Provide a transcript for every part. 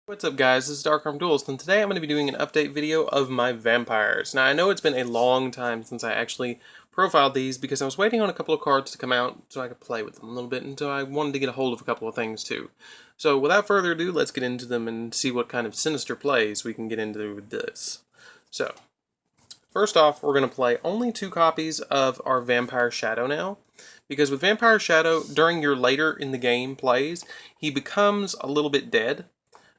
What's up guys, this is DarkArmedDuelist, and today I'm going to be doing an update video of my vampires. Now I know it's been a long time since I actually profiled these because I was waiting on a couple of cards to come out so I could play with them a little bit, and so I wanted to get a hold of a couple of things too. So without further ado, let's get into them and see what kind of sinister plays we can get into with this. So, first off, we're going to play only 2 copies of our Vampire Shadow now, because with Vampire Shadow, during your later in the game plays, he becomes a little bit dead.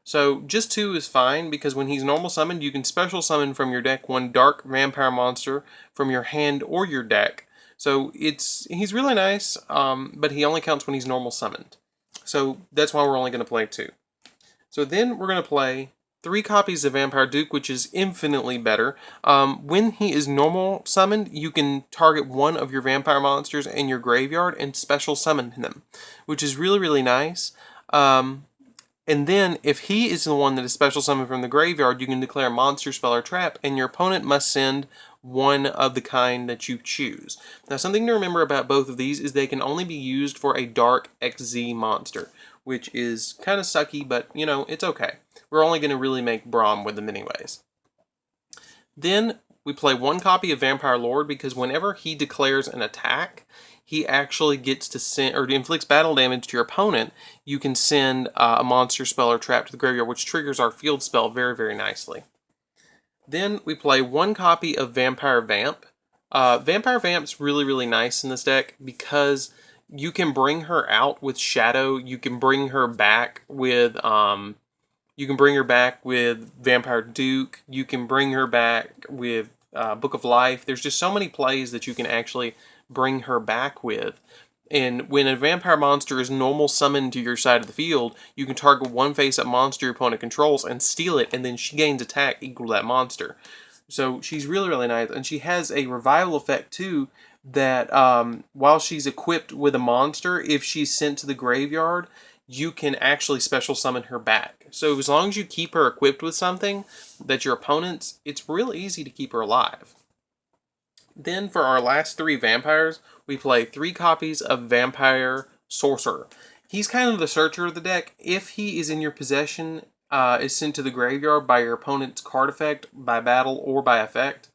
So just 2 is fine, because when he's normal summoned, you can special summon from your deck 1 dark vampire monster from your hand or your deck. So he's really nice, but he only counts when he's normal summoned. So that's why we're only going to play 2. So then we're going to play 3 copies of Vampire Duke, which is infinitely better. When he is normal summoned, you can target 1 of your vampire monsters in your graveyard and special summon them, which is really, really nice. And then, if he is the one that is special summoned from the graveyard, you can declare monster, spell, or trap, and your opponent must send 1 of the kind that you choose. Now, something to remember about both of these is they can only be used for a Dark XZ monster, which is kind of sucky, but, you know, it's okay. We're only going to really make Braum with them anyways. Then, we play 1 copy of Vampire Lord, because whenever he declares an attack, he actually gets to send, or inflicts battle damage to your opponent. You can send a monster, spell, or trap to the graveyard, which triggers our field spell very, very nicely. Then we play 1 copy of Vampire Vamp. Vampire Vamp's really, really nice in this deck because you can bring her out with Shadow. You can bring her back with Vampire Duke. You can bring her back with Book of Life. There's just so many plays that you can actually bring her back with. And when a vampire monster is normal summoned to your side of the field, you can target 1 face-up monster your opponent controls and steal it, and then she gains attack equal to that monster. So she's really, really nice, and she has a revival effect too, that while she's equipped with a monster, if she's sent to the graveyard, you can actually special summon her back. So as long as you keep her equipped with something that your opponent's, it's real easy to keep her alive. Then for our last 3 vampires, we play 3 copies of Vampire Sorcerer. He's kind of the searcher of the deck. If he is in your possession, is sent to the graveyard by your opponent's card effect, by battle, or by effect,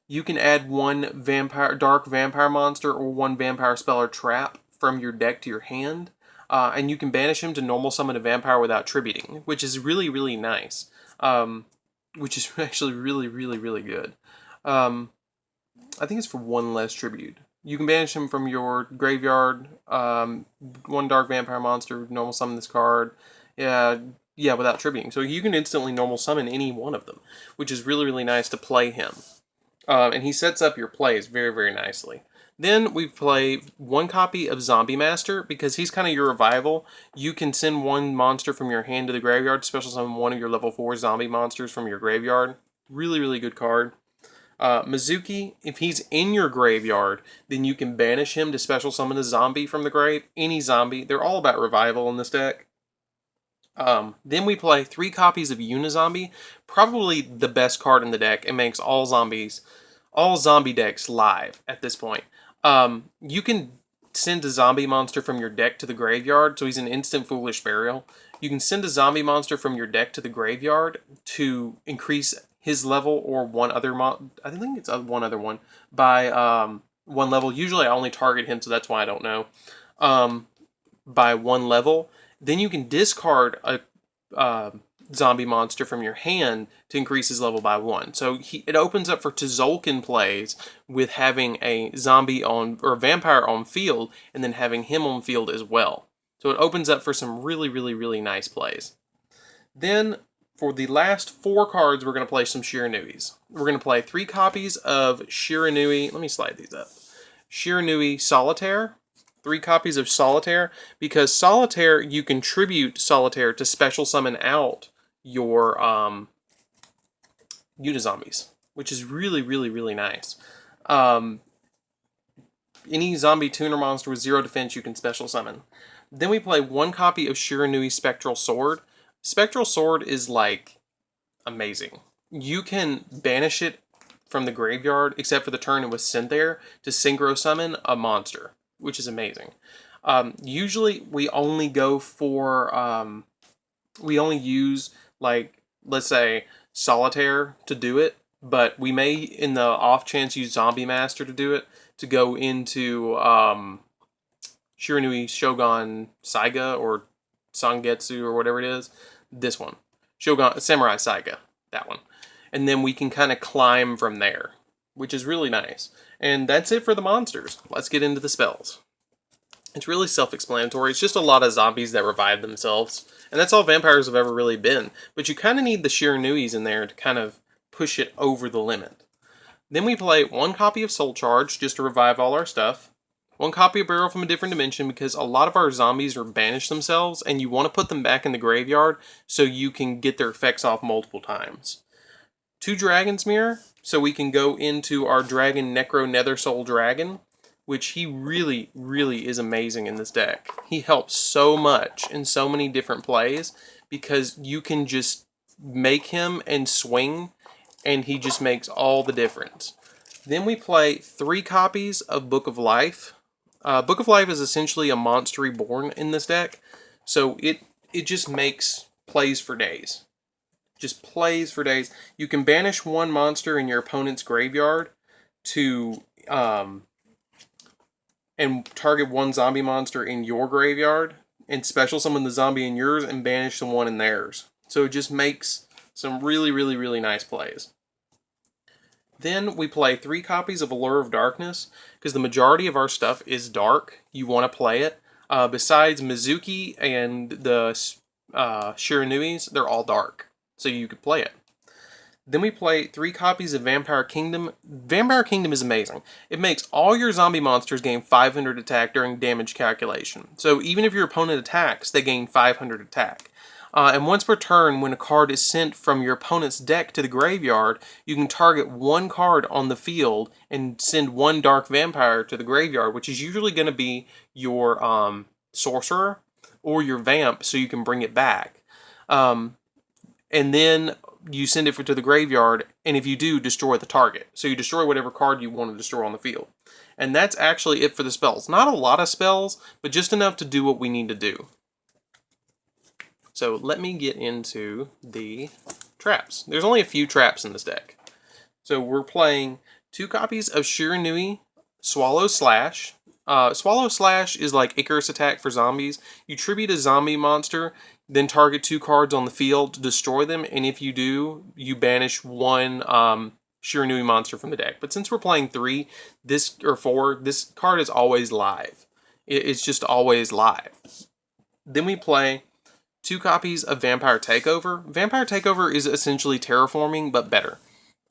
you can add 1 dark vampire monster or 1 vampire spell or trap from your deck to your hand, and you can banish him to normal summon a vampire without tributing, which is really, really nice. Which is actually really, really, really good. I think it's for 1 less tribute. You can banish him from your graveyard, 1 dark vampire monster, normal summon this card, without tributing. So you can instantly normal summon any one of them, which is really, really nice to play him. And he sets up your plays very, very nicely. Then we play 1 copy of Zombie Master, because he's kind of your revival. You can send 1 monster from your hand to the graveyard to special summon 1 of your level 4 zombie monsters from your graveyard. Really, really good card. Mizuki, if he's in your graveyard, then you can banish him to special summon a zombie from the grave. Any zombie. They're all about revival in this deck. Then we play 3 copies of Unizombie, probably the best card in the deck. It makes all zombie decks live at this point. You can send a zombie monster from your deck to the graveyard, so he's an instant Foolish Burial. You can send a zombie monster from your deck to the graveyard to increase his level, or 1 other I think it's 1 other one, by 1 level. Usually I only target him, so that's why I don't know. By 1 level. Then you can discard a zombie monster from your hand to increase his level by 1. So it opens up for Tzolkin plays with having a zombie on, or a vampire on field, and then having him on field as well. So it opens up for some really, really, really nice plays. Then for the last 4 cards, we're going to play some Shiranuis. We're going to play 3 copies of Shiranui. Let me slide these up. Shiranui Solitaire. 3 copies of Solitaire, because Solitaire, you can tribute Solitaire to special summon out your Unizombies, which is really, really, really nice. Any zombie tuner monster with 0 defense, you can special summon. Then we play 1 copy of Shiranui Spectral Sword. Spectral Sword is, like, amazing. You can banish it from the graveyard, except for the turn it was sent there, to synchro summon a monster, which is amazing. Usually we only go for we only use, like, let's say, Solitaire to do it, but we may, in the off chance, use Zombie Master to do it, to go into Shiranui Shogun Saiga, or Sangetsu, or whatever it is. This one. Shogun Samurai Saiga. That one. And then we can kind of climb from there, which is really nice. And that's it for the monsters. Let's get into the spells. It's really self-explanatory. It's just a lot of zombies that revive themselves. And that's all vampires have ever really been. But you kind of need the Shiranuis in there to kind of push it over the limit. Then we play 1 copy of Soul Charge, just to revive all our stuff. 1 copy of Barrel from a Different Dimension, because a lot of our zombies are banished themselves, and you want to put them back in the graveyard so you can get their effects off multiple times. 2 Dragon's Mirror, so we can go into our Dragon Necro Nether Soul Dragon, which he really, really is amazing in this deck. He helps so much in so many different plays, because you can just make him and swing, and he just makes all the difference. Then we play 3 copies of Book of Life. Book of Life is essentially a monster reborn in this deck, so it just makes plays for days. Just plays for days. You can banish 1 monster in your opponent's graveyard to and target 1 zombie monster in your graveyard, and special summon the zombie in yours and banish the one in theirs. So it just makes some really, really, really nice plays. Then we play 3 copies of Allure of Darkness, because the majority of our stuff is dark. You want to play it. Besides Mizuki and the Shiranuis, they're all dark, so you could play it. Then we play 3 copies of Vampire Kingdom. Vampire Kingdom is amazing. It makes all your zombie monsters gain 500 attack during damage calculation. So even if your opponent attacks, they gain 500 attack. And once per turn, when a card is sent from your opponent's deck to the graveyard, you can target 1 card on the field and send 1 Dark Vampire to the graveyard, which is usually going to be your Sorcerer or your Vamp, so you can bring it back. And then you send it to the graveyard, and if you do, destroy the target. So you destroy whatever card you want to destroy on the field. And that's actually it for the spells. Not a lot of spells, but just enough to do what we need to do. So let me get into the traps. There's only a few traps in this deck. So we're playing 2 copies of Shiranui Swallow Slash. Swallow Slash is like Icarus Attack for zombies. You tribute a zombie monster, then target 2 cards on the field to destroy them, and if you do, you banish 1 Shiranui monster from the deck. But since we're playing 3, or 4, this card is always live. It's just always live. Then we play 2 copies of Vampire Takeover. Vampire Takeover is essentially terraforming, but better.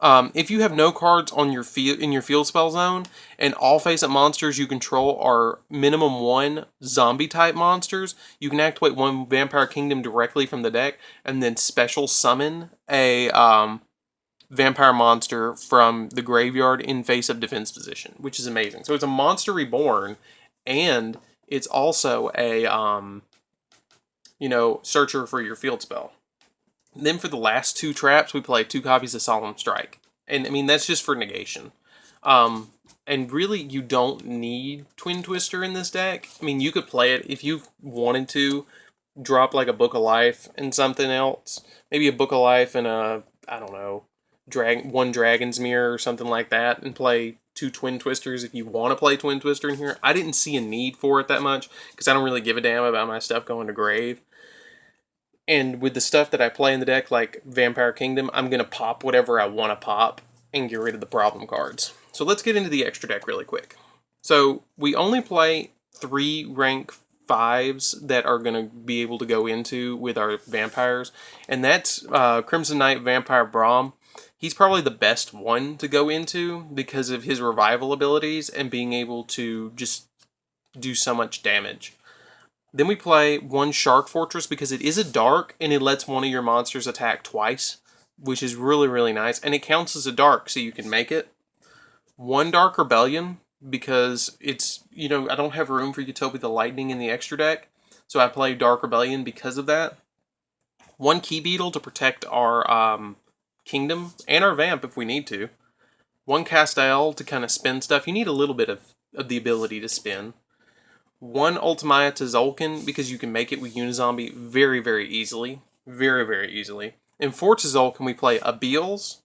If you have no cards on your in your field spell zone, and all face-up monsters you control are minimum 1 zombie-type monsters, you can activate 1 Vampire Kingdom directly from the deck, and then special summon a vampire monster from the graveyard in face-up defense position, which is amazing. So it's a monster reborn, and it's also a searcher for your field spell. Then for the last 2 traps, we play 2 copies of Solemn Strike. And I mean, that's just for negation. And really, you don't need Twin Twister in this deck. I mean, you could play it if you wanted to. Drop like a Book of Life and something else. Maybe a Book of Life and a, I don't know, 1 Dragon's Mirror or something like that. And play 2 Twin Twisters if you want to play Twin Twister in here. I didn't see a need for it that much, because I don't really give a damn about my stuff going to grave. And with the stuff that I play in the deck, like Vampire Kingdom, I'm going to pop whatever I want to pop and get rid of the problem cards. So let's get into the extra deck really quick. So we only play 3 rank 5s that are going to be able to go into with our vampires. And that's Crimson Knight Vampire Brahm. He's probably the best one to go into because of his revival abilities and being able to just do so much damage. Then we play 1 Shark Fortress because it is a dark and it lets one of your monsters attack twice, which is really, really nice. And it counts as a dark, so you can make it. 1 Dark Rebellion because it's, I don't have room for Utopia the Lightning in the extra deck, so I play Dark Rebellion because of that. 1 Key Beetle to protect our kingdom and our vamp if we need to. 1 Castael to kind of spin stuff. You need a little bit of the ability to spin. 1 Untitled Tzolkin because you can make it with Unizombie very, very easily. very, very easily. In Forza Tzolkin, we play a Beals,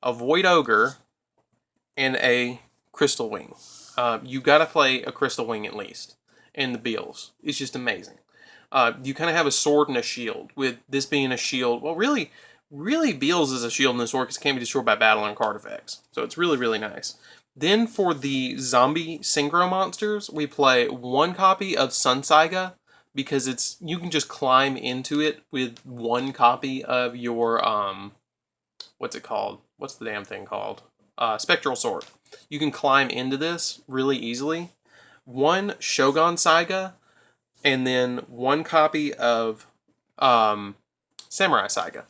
a Void Ogre, and a Crystal Wing. You got to play a Crystal Wing at least. And the Beals. It's just amazing. You kind of have a sword and a shield, with this being a shield. Well, really, Beals is a shield in this sword because it can be destroyed by battle and card effects. So it's really, really nice. Then for the zombie synchro monsters, we play one copy of Sun Saiga, because you can just climb into it with one copy of your what's it called? What's the damn thing called? Spectral Sword. You can climb into this really easily. One Shogun Saiga, and then one copy of Samurai Saiga.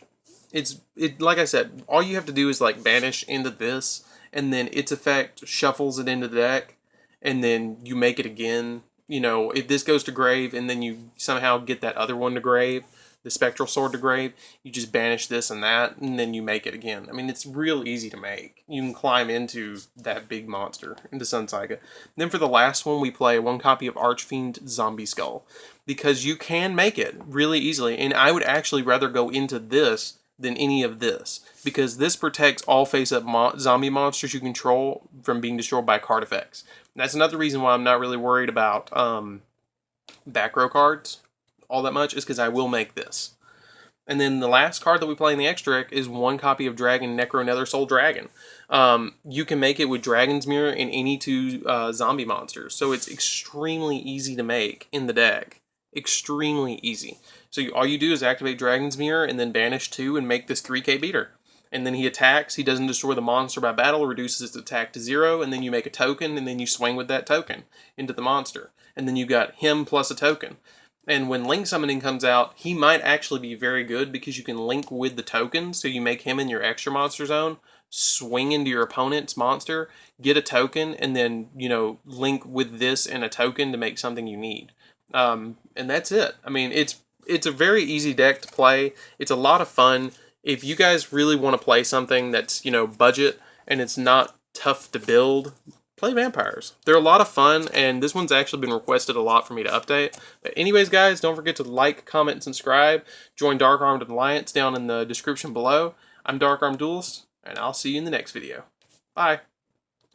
Like I said, all you have to do is like banish into this, and then its effect shuffles it into the deck, and then you make it again. You know, if this goes to grave and then you somehow get that other one to grave, the Spectral Sword to grave, you just banish this and that, and then you make it again. I mean, it's real easy to make. You can climb into that big monster, into Sun Saiga. Then for the last one, we play one copy of Archfiend Zombie Skull, because you can make it really easily, and I would actually rather go into this than any of this, because this protects all face-up zombie monsters you control from being destroyed by card effects. And that's another reason why I'm not really worried about back row cards all that much, is because I will make this. And then the last card that we play in the extra deck is one copy of Dragon Necro Nether Soul Dragon. You can make it with Dragon's Mirror and any two zombie monsters, so it's extremely easy to make in the deck. Extremely easy. So all you do is activate Dragon's Mirror and then banish 2 and make this 3k beater. And then he attacks, he doesn't destroy the monster by battle, reduces its attack to 0, and then you make a token, and then you swing with that token into the monster. And then you got him plus a token. And when Link Summoning comes out, he might actually be very good, because you can link with the token, so you make him in your extra monster zone, swing into your opponent's monster, get a token, and then, you know, link with this and a token to make something you need. And that's it. I mean, it's a very easy deck to play. It's a lot of fun. If you guys really want to play something that's, you know, budget and it's not tough to build, play Vampires. They're a lot of fun, and this one's actually been requested a lot for me to update. But anyways, guys, don't forget to like, comment, and subscribe. Join DarkArmedAlliance down in the description below. I'm DarkArmedDuelist, and I'll see you in the next video. Bye.